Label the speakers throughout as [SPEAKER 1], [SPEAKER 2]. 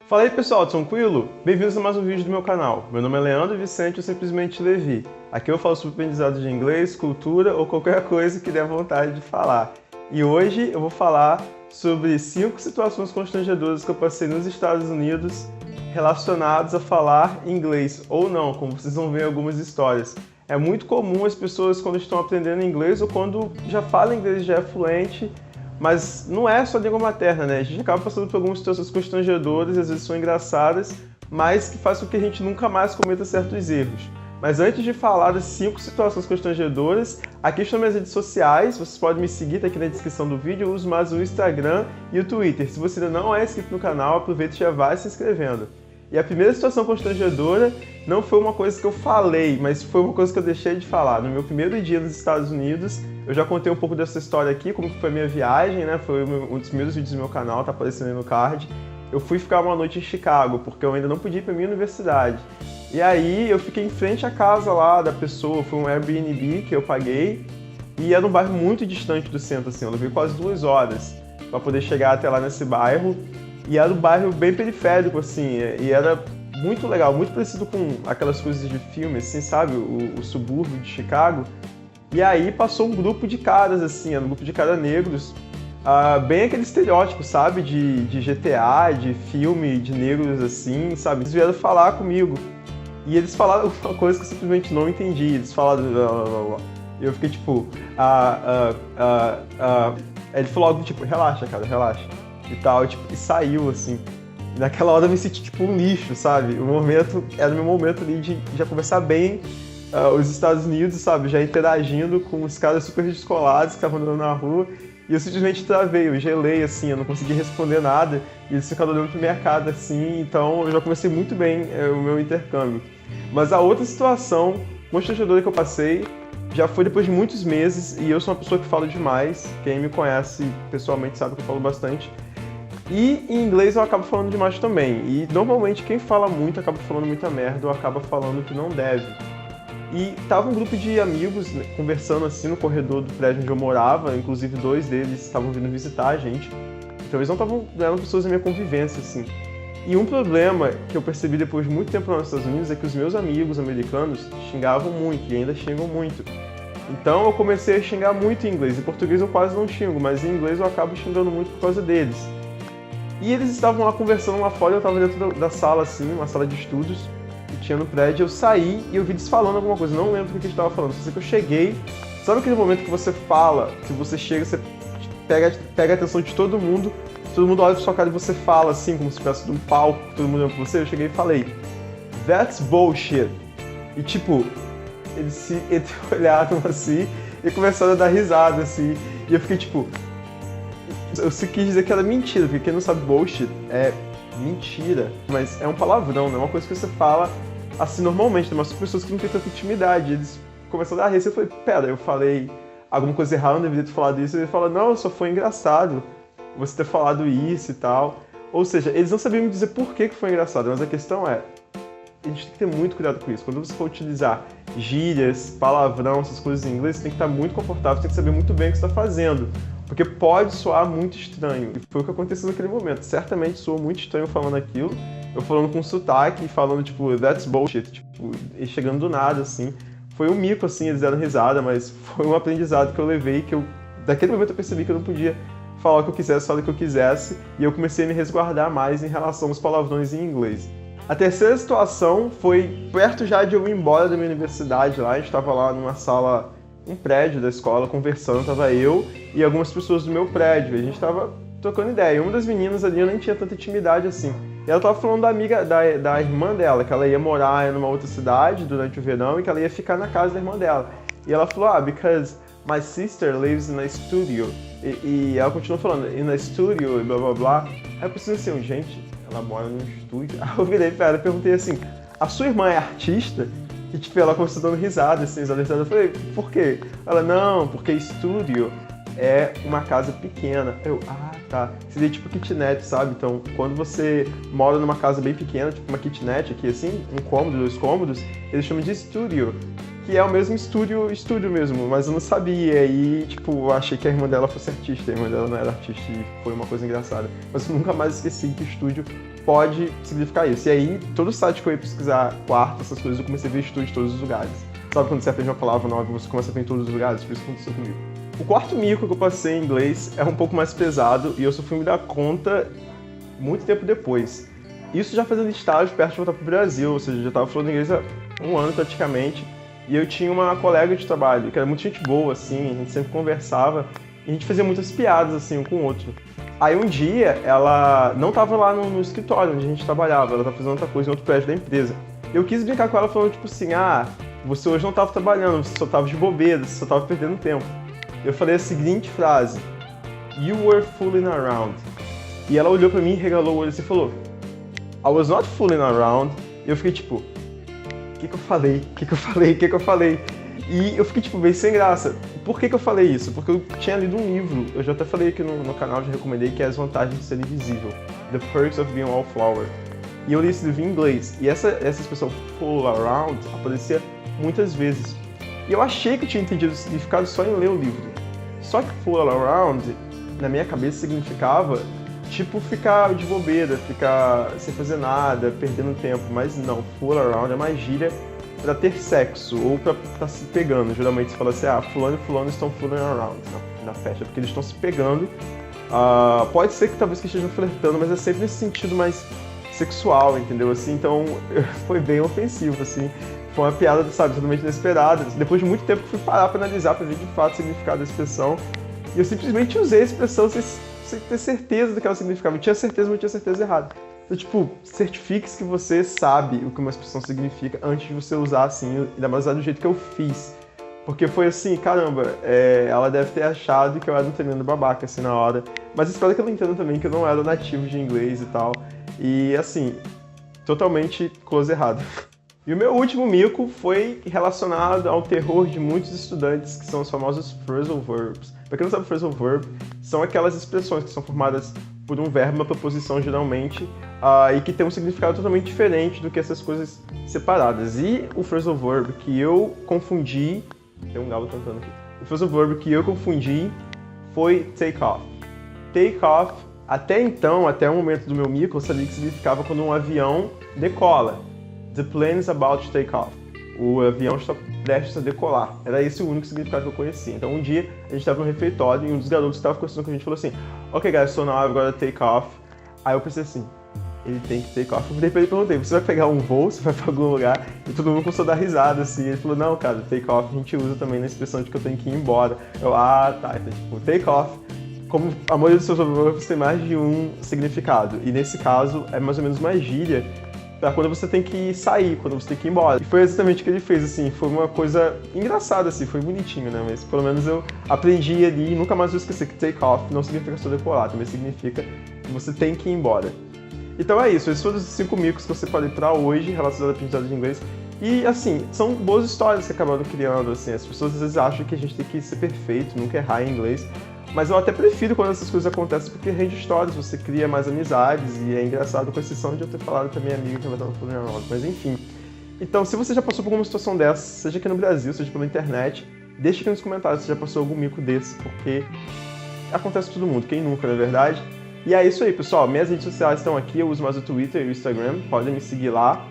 [SPEAKER 1] Fala aí pessoal, tranquilo? Bem-vindos a mais um vídeo do meu canal. Meu nome é Leandro Vicente ou simplesmente Levi. Aqui eu falo sobre aprendizado de inglês, cultura ou qualquer coisa que der vontade de falar. E hoje eu vou falar sobre 5 situações constrangedoras que eu passei nos Estados Unidos relacionadas a falar inglês ou não, como vocês vão ver em algumas histórias. É muito comum as pessoas quando estão aprendendo inglês ou quando já falam inglês já é fluente, mas não é só língua materna, né? A gente acaba passando por algumas situações constrangedoras, às vezes são engraçadas, mas que faz com que a gente nunca mais cometa certos erros. Mas antes de falar das 5 situações constrangedoras, aqui estão minhas redes sociais, vocês podem me seguir, tá aqui na descrição do vídeo, eu uso mais o Instagram e o Twitter. Se você ainda não é inscrito no canal, aproveita e já vai se inscrevendo. E a primeira situação constrangedora não foi uma coisa que eu falei, mas foi uma coisa que eu deixei de falar. No meu primeiro dia nos Estados Unidos, eu já contei um pouco dessa história aqui, como foi a minha viagem, né? Foi um dos primeiros vídeos do meu canal, tá aparecendo aí no card. Eu fui ficar uma noite em Chicago, porque eu ainda não podia ir pra minha universidade. E aí eu fiquei em frente à casa lá da pessoa, foi um Airbnb que eu paguei, e era um bairro muito distante do centro, assim, eu levei quase 2 horas para poder chegar até lá nesse bairro. E era um bairro bem periférico, assim, e era muito legal, muito parecido com aquelas coisas de filme, assim, sabe? O subúrbio de Chicago. E aí passou um grupo de caras, assim, era um grupo de caras negros, bem aquele estereótipo, sabe? De GTA, de filme de negros, assim, sabe? Eles vieram falar comigo. E eles falaram uma coisa que eu simplesmente não entendi. Eles falaram... E eu fiquei tipo... Ele falou algo tipo, relaxa, cara, relaxa. E tal, tipo, e saiu, assim. E naquela hora eu me senti tipo um lixo, sabe? O momento, era o meu momento ali de já conversar bem os Estados Unidos, sabe? Já interagindo com os caras super descolados que estavam andando na rua. E eu simplesmente travei, eu gelei, assim, eu não consegui responder nada. E eles ficaram olhando pra minha cara, assim. Então eu já comecei muito bem o meu intercâmbio. Mas a outra situação constrangedora que eu passei já foi depois de muitos meses. E eu sou uma pessoa que fala demais. Quem me conhece pessoalmente sabe que eu falo bastante. E em inglês eu acabo falando demais também. E normalmente quem fala muito acaba falando muita merda ou acaba falando o que não deve. E tava um grupo de amigos, né, conversando assim no corredor do prédio onde eu morava, inclusive 2 deles estavam vindo visitar a gente. Então eles não eram pessoas da minha convivência, assim. E um problema que eu percebi depois de muito tempo nos Estados Unidos é que os meus amigos americanos xingavam muito e ainda xingam muito. Então eu comecei a xingar muito em inglês. Em português eu quase não xingo, mas em inglês eu acabo xingando muito por causa deles. E eles estavam lá conversando lá fora, eu estava dentro da sala, assim, uma sala de estudos, que tinha no prédio, eu saí e eu vi eles falando alguma coisa, não lembro do que eles estavam falando, só sei que eu cheguei, sabe aquele momento que você fala, que você chega, você pega a atenção de todo mundo olha pra sua cara e você fala, assim, como se estivesse num palco, todo mundo olhando pra você, eu cheguei e falei, "That's bullshit." E tipo, eles olharam assim e começaram a dar risada, assim, e eu fiquei tipo... Eu quis dizer que era mentira, porque quem não sabe bullshit é mentira, mas é um palavrão, não é uma coisa que você fala assim normalmente, tem umas pessoas que não têm tanta intimidade, eles começaram a rir, eu falei, pera, eu falei alguma coisa errada, não deveria ter falado isso, e ele fala, não, só foi engraçado você ter falado isso e tal, ou seja, eles não sabiam me dizer por que foi engraçado, mas a questão é, a gente tem que ter muito cuidado com isso, quando você for utilizar gírias, palavrão, essas coisas em inglês, você tem que estar muito confortável, você tem que saber muito bem o que você está fazendo. Porque pode soar muito estranho, e foi o que aconteceu naquele momento. Certamente soou muito estranho falando aquilo, eu falando com sotaque, falando tipo, "That's bullshit", tipo, e chegando do nada, assim. Foi um mico, assim, eles deram risada, mas foi um aprendizado que eu levei, que daquele momento eu percebi que eu não podia falar o que eu quisesse, falar o que eu quisesse, e eu comecei a me resguardar mais em relação aos palavrões em inglês. A terceira situação foi perto já de eu ir embora da minha universidade lá, a gente estava lá numa sala... um prédio da escola, conversando, tava eu e algumas pessoas do meu prédio, e a gente tava trocando ideia, e uma das meninas ali eu nem tinha tanta intimidade assim, e ela tava falando da amiga, da irmã dela, que ela ia morar numa outra cidade durante o verão e que ela ia ficar na casa da irmã dela, e ela falou, because my sister lives in a studio, e ela continuou falando, in a studio, e blá blá blá, aí eu pensei assim, gente, ela mora num estúdio, aí eu virei pra ela e perguntei assim, a sua irmã é artista? E tipo, ela começou dando risada, assim, eu falei, por quê? Ela, não, porque estúdio é uma casa pequena. Eu, tá. Seria tipo kitnet, sabe? Então, quando você mora numa casa bem pequena, tipo uma kitnet aqui, assim, um cômodo, 2 cômodos, eles chamam de estúdio, que é o mesmo estúdio mesmo, mas eu não sabia. E aí, tipo, eu achei que a irmã dela fosse artista, a irmã dela não era artista e foi uma coisa engraçada. Mas eu nunca mais esqueci que estúdio pode significar isso. E aí, todo site que eu ia pesquisar quarto, essas coisas, eu comecei a ver estudos de todos os lugares. Sabe quando você aprende uma palavra nova e você começa a ver em todos os lugares? Por isso que aconteceu comigo. O quarto mico que eu passei em inglês é um pouco mais pesado e eu só fui me dar conta muito tempo depois. Isso já fazendo estágio perto de voltar pro Brasil, ou seja, já estava falando inglês há um ano praticamente. E eu tinha uma colega de trabalho, que era muito gente boa, assim, a gente sempre conversava, e a gente fazia muitas piadas, assim, um com o outro. Aí um dia, ela não estava lá no escritório onde a gente trabalhava, ela estava fazendo outra coisa em outro prédio da empresa. Eu quis brincar com ela falando, tipo assim, você hoje não estava trabalhando, você só estava de bobeira, você só estava perdendo tempo. Eu falei a seguinte frase, "You were fooling around." E ela olhou pra mim, regalou o olho assim e falou, "I was not fooling around." E eu fiquei tipo, o que eu falei? E eu fiquei, tipo, bem sem graça. Por que eu falei isso? Porque eu tinha lido um livro, eu já até falei aqui no canal, já recomendei, que é As Vantagens de Ser Invisível, The Perks of Being a Wallflower. E eu li esse livro em inglês, e essa expressão fool around aparecia muitas vezes. E eu achei que eu tinha entendido o significado só em ler o livro. Só que fool around, na minha cabeça, significava, tipo, ficar de bobeira, ficar sem fazer nada, perdendo tempo. Mas não, fool around é uma gíria pra ter sexo, ou pra estar se pegando. Geralmente se fala assim, fulano e fulano estão fooling around na festa, porque eles estão se pegando. Pode ser que talvez que estejam flertando, mas é sempre nesse sentido mais sexual, entendeu? Assim, então, foi bem ofensivo, assim. Foi uma piada, sabe, totalmente inesperada. Depois de muito tempo eu fui parar pra analisar, pra ver de fato o significado da expressão. E eu simplesmente usei a expressão sem ter certeza do que ela significava. Eu tinha certeza, mas eu tinha certeza errada. Então, tipo, certifique-se que você sabe o que uma expressão significa antes de você usar assim, ainda mais do jeito que eu fiz. Porque foi assim, caramba, ela deve ter achado que eu era um tremendo babaca, assim, na hora. Mas espero que ela entenda também que eu não era nativo de inglês e tal. E, assim, totalmente coisa errada. E o meu último mico foi relacionado ao terror de muitos estudantes, que são os famosos phrasal verbs. Pra quem não sabe, phrasal verb são aquelas expressões que são formadas por um verbo, uma preposição geralmente, e que tem um significado totalmente diferente do que essas coisas separadas. E o phrasal verb que eu confundi... Tem um galo cantando aqui. O phrasal verb que eu confundi foi take off. Take off, até então, até o momento do meu mico, eu sabia que significava quando um avião decola. The plane is about to take off. O avião está prestes a decolar. Era esse o único significado que eu conhecia. Então um dia a gente estava no refeitório e um dos garotos que estava conversando com a gente falou assim, "Ok, guys, so now I've got to take off." Aí eu pensei assim, ele tem que take off. Eu virei pra ele e perguntei, você vai pegar um voo, você vai pra algum lugar? E todo mundo começou a dar risada, assim. Ele falou, não, cara, take off a gente usa também na expressão de que eu tenho que ir embora. Eu, tá. Então, tipo, take off, como a maioria dos seus verbos tem mais de um significado. E nesse caso, é mais ou menos uma gíria pra quando você tem que sair, quando você tem que ir embora. E foi exatamente o que ele fez, assim, foi uma coisa engraçada, assim, foi bonitinho, né? Mas pelo menos eu aprendi ali e nunca mais vou esquecer que take off não significa só decolar, também significa que você tem que ir embora. Então é isso, esses foram os 5 micos que eu separei pra hoje, relacionados à aprendizagem de inglês. E, assim, são boas histórias que acabaram criando, assim, as pessoas às vezes acham que a gente tem que ser perfeito, nunca errar em inglês. Mas eu até prefiro quando essas coisas acontecem, porque rende histórias, você cria mais amizades, e é engraçado, com exceção de eu ter falado com a minha amiga que ela estava falando nada, mas enfim. Então, se você já passou por alguma situação dessa, seja aqui no Brasil, seja pela internet, deixe aqui nos comentários se já passou algum mico desse, porque acontece com todo mundo, quem nunca, não é verdade? E é isso aí, pessoal, minhas redes sociais estão aqui, eu uso mais o Twitter e o Instagram, podem me seguir lá.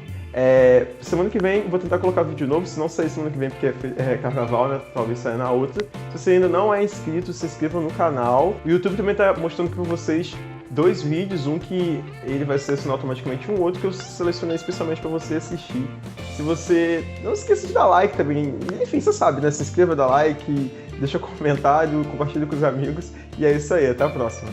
[SPEAKER 1] Semana que vem vou tentar colocar vídeo novo, se não sair semana que vem porque é carnaval, né? Talvez saia na outra. Se você ainda não é inscrito, se inscreva no canal. O YouTube também tá mostrando para vocês 2 vídeos, um que ele vai selecionar automaticamente, um outro que eu selecionei especialmente para você assistir. Se você... Não esqueça de dar like também, enfim, você sabe, né? Se inscreva, dá like, deixa comentário, compartilha com os amigos. E é isso aí, até a próxima.